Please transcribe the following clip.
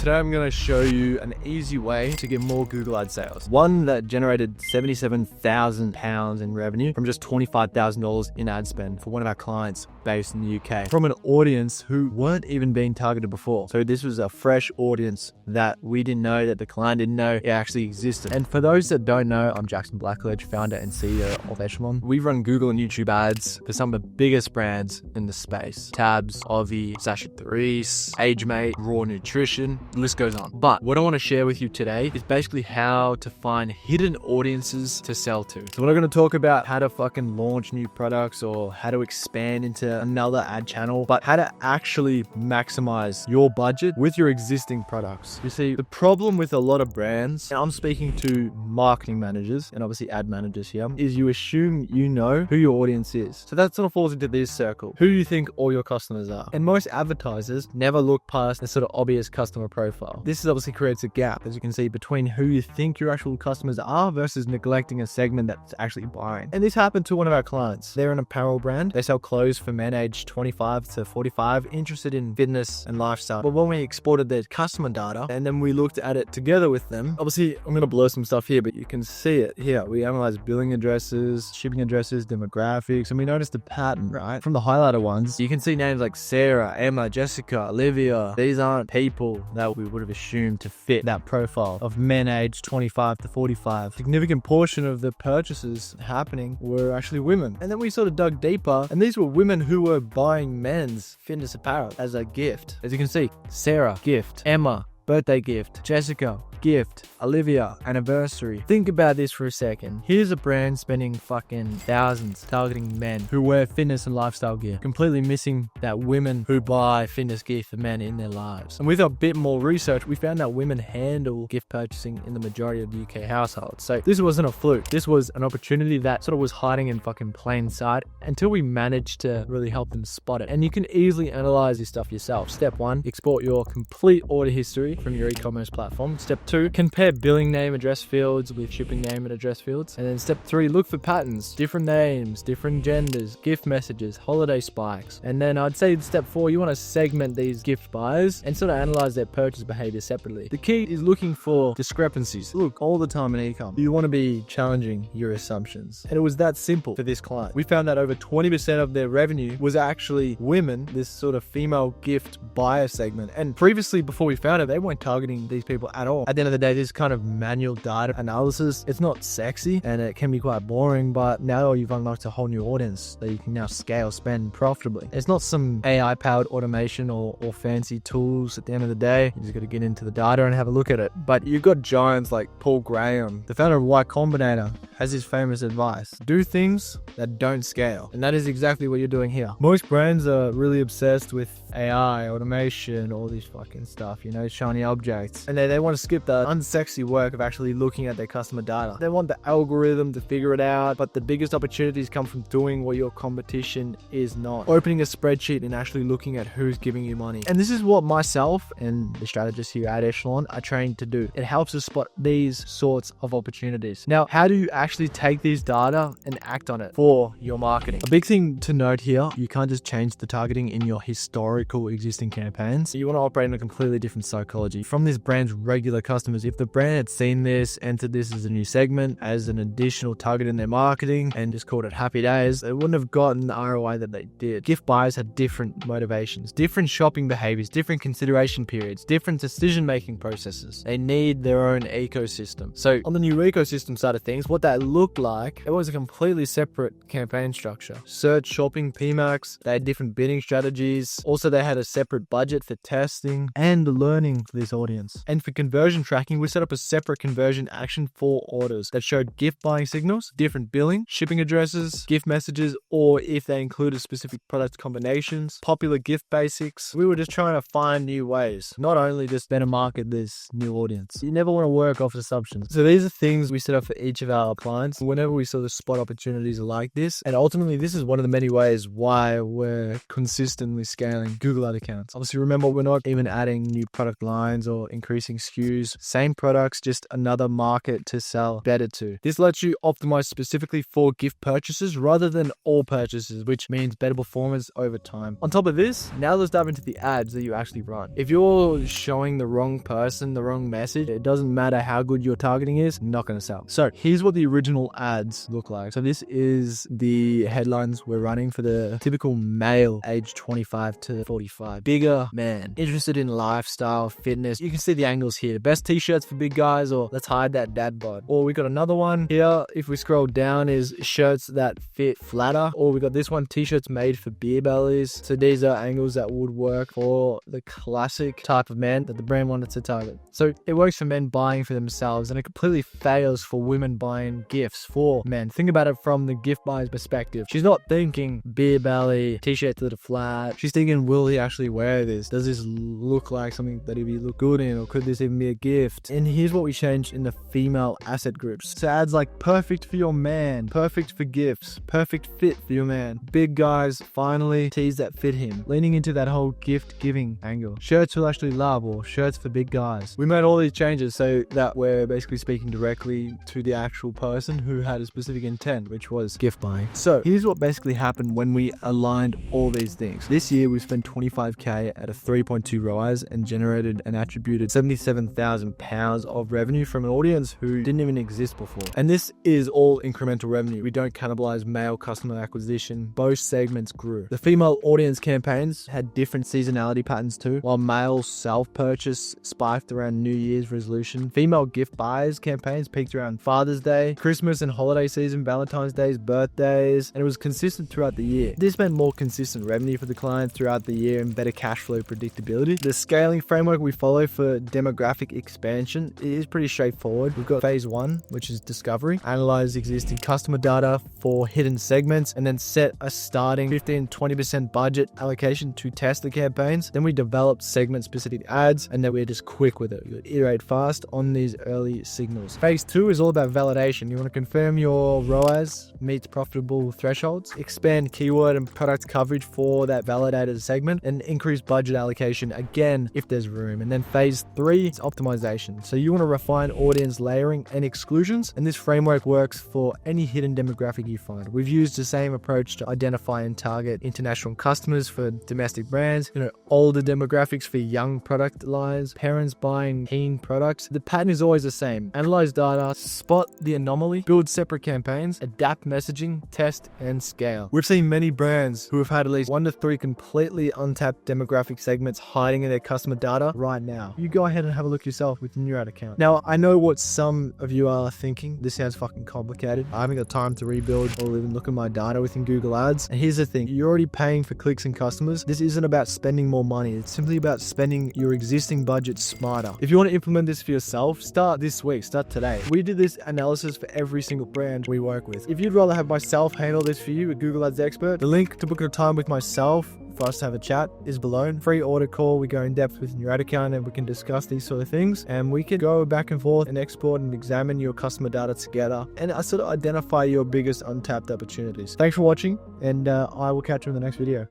today I'm going to show you an easy way to get more Google Ad sales. One that generated £77,000 in revenue from just $25,000 in ad spend for one of our clients based in the UK from an audience who weren't even being targeted before. So this was a fresh audience that we didn't know, that the client didn't know it actually existed. And for those that don't know, I'm Jackson Blackledge, founder and CEO of Echelonn. We run Google and YouTube ads for some of the biggest brands in the space. Tabs, Ovi, Sasha Therese, AgeMate, Raw Nutrition, the list goes on. But what I want to share with you today is basically how to find hidden audiences to sell to. So we're not going to talk about how to fucking launch new products or how to expand into another ad channel, but how to actually maximize your budget with your existing products. You see, the problem with a lot of brands, and I'm speaking to marketing managers and obviously ad managers here, is you assume you know who your audience is. So that sort of falls into this circle. Who do you think all your customers are? And most advertisers never look past the sort of obvious customer profile. This obviously creates a gap, as you can see, between who you think your actual customers are versus neglecting a segment that's actually buying. And this happened to one of our clients. They're an apparel brand. They sell clothes for men aged 25 to 45, interested in fitness and lifestyle. But when we exported their customer data and then we looked at it together with them, obviously I'm going to blur some stuff here, but you can see it here. We analyzed billing addresses, shipping addresses, demographics, and we noticed a pattern, right? From the highlighter ones, you can see names like Sarah, Emma, Jessica, Olivia. These aren't people that we would have assumed to fit that profile of men aged 25 to 45. A significant portion of the purchases happening were actually women. And then we sort of dug deeper, and these were women who were buying men's fitness apparel as a gift. As you can see, Sarah, gift. Emma, birthday gift. Jessica, gift. Olivia, anniversary. Think about this for a second. Here's a brand spending fucking thousands targeting men who wear fitness and lifestyle gear, completely missing that women who buy fitness gear for men in their lives. And with a bit more research, we found that women handle gift purchasing in the majority of the UK households. So this wasn't a fluke. This was an opportunity that sort of was hiding in fucking plain sight until we managed to really help them spot it. And you can easily analyze this stuff yourself. Step 1, export your complete order history from your e-commerce platform. Step 2, compare billing name address fields with shipping name and address fields. And then step 3, look for patterns, different names, different genders, gift messages, holiday spikes. And then I'd say step 4, you want to segment these gift buyers and sort of analyze their purchase behavior separately. The key is looking for discrepancies. Look, all the time in e-com, you want to be challenging your assumptions. And it was that simple for this client. We found that over 20% of their revenue was actually women, this sort of female gift buyer segment. And previously, before we found it, they weren't targeting these people at all. At the end of the day, this kind of manual data analysis, it's not sexy and it can be quite boring, but now you've unlocked a whole new audience that you can now scale spend profitably. It's not some AI powered automation or fancy tools. At the end of the day, you just got to get into the data and have a look at it. But you've got giants like Paul Graham, the founder of Y Combinator, has his famous advice: do things that don't scale. And that is exactly what you're doing here. Most brands are really obsessed with AI, automation, all this fucking stuff, you know, shiny objects. And they want to skip the unsexy work of actually looking at their customer data. They want the algorithm to figure it out, but the biggest opportunities come from doing what your competition is not. Opening a spreadsheet and actually looking at who's giving you money. And this is what myself and the strategists here at Echelonn are trained to do. It helps us spot these sorts of opportunities. Now, how do you actually take these data and act on it for your marketing? A big thing to note here, you can't just change the targeting in your historical existing campaigns. You want to operate in a completely different psychology from this brand's regular customers. If the brand had seen this, entered this as a new segment, as an additional target in their marketing, and just called it happy days, they wouldn't have gotten the ROI that they did. Gift buyers had different motivations, different shopping behaviors, different consideration periods, different decision-making processes. They need their own ecosystem. So on the new ecosystem side of things, what that looked like, it was a completely separate campaign structure. Search, shopping, PMAX, they had different bidding strategies. Also, they had a separate budget for testing and learning for this audience. And for conversion tracking, we set up a separate conversion action for orders that showed gift buying signals, different billing, shipping addresses, gift messages, or if they included specific product combinations, popular gift basics. We were just trying to find new ways, not only just better market this new audience. You never want to work off assumptions. So these are things we set up for each of our clients whenever we saw the spot opportunities like this. And ultimately, this is one of the many ways why we're consistently scaling Google Ad accounts. Obviously, remember, we're not even adding new product lines or increasing SKUs. Same products, just another market to sell better to. This lets you optimize specifically for gift purchases rather than all purchases, which means better performance over time. On top of this, now let's dive into the ads that you actually run. If you're showing the wrong person, the wrong message, it doesn't matter how good your targeting is, not going to sell. So here's what the original ads look like. So this is the headlines we're running for the typical male aged 25 to 45. Bigger man, interested in lifestyle, fitness. You can see the angles here. Best t-shirts for big guys, or let's hide that dad bod. Or we got another one here. If we scroll down, is shirts that fit flatter. Or we got this one, t-shirts made for beer bellies. So these are angles that would work for the classic type of man that the brand wanted to target. So it works for men buying for themselves, and it completely fails for women buying gifts for men. Think about it from the gift buyer's perspective. She's not thinking beer belly, t-shirt to the flat. She's thinking, will he actually wear this? Does this look like something that he'd look good in, or could this even be a gift? And here's what we changed in the female asset groups. So ads like perfect for your man, perfect for gifts, perfect fit for your man. Big guys finally tees that fit him, leaning into that whole gift giving angle. Shirts we'll actually love, or shirts for big guys. We made all these changes so that we're basically speaking directly to the actual person who had a specific intent, which was gift buying. So here's what basically happened when we aligned all these things. This year we spent 25k at a 3.2 ROAS and generated and attributed 77,000 pounds of revenue from an audience who didn't even exist before. And this is all incremental revenue. We don't cannibalize male customer acquisition. Both segments grew. The female audience campaigns had different seasonality patterns too. While male self-purchase spiked around New Year's resolution, female gift buyers campaigns peaked around Father's Day, Christmas and holiday season, Valentine's Days, birthdays, and it was consistent throughout the year. This meant more consistent revenue for the client throughout the year and better cash flow predictability. The scaling framework we follow for demographic expansion is pretty straightforward. We've got phase 1, which is discovery, analyze existing customer data for hidden segments, and then set a starting 15-20% budget allocation to test the campaigns. Then we develop segment specific ads, and then we're just quick with it. You iterate fast on these early signals. Phase 2 is all about validation. You want to confirm your ROAS meets profitable thresholds, expand keyword and product coverage for that validated segment, and increase budget allocation again if there's room. And then phase 3 is optimization. So you want to refine audience layering and exclusions, and this framework works for any hidden demographic you find. We've used the same approach to identify and target international customers for domestic brands, older demographics for young product lines, parents buying teen products. The pattern is always the same. Analyze data, spot the anomaly, build separate campaigns, adapt messaging, test, and scale. We've seen many brands who have had at least 1 to 3 completely untapped demographic segments hiding in their customer data right now. You go ahead and have a look yourself with your ad account. Now, I know what some of you are thinking. This sounds fucking complicated. I haven't got time to rebuild or even look at my data within Google Ads. And here's the thing. You're already paying for clicks and customers. This isn't about spending more money. It's simply about spending your existing budget smarter. If you want to implement this for yourself, start this week. Start today. We did this analysis for every single brand we work with. If you'd rather have myself handle this for you, a Google Ads expert, the link to book a time with myself for us to have a chat is below. Free audit call. We go in depth with your ad account and we can discuss these sort of things, and we can go back and forth and export and examine your customer data together and sort of identify your biggest untapped opportunities. Thanks for watching, and I will catch you in the next video.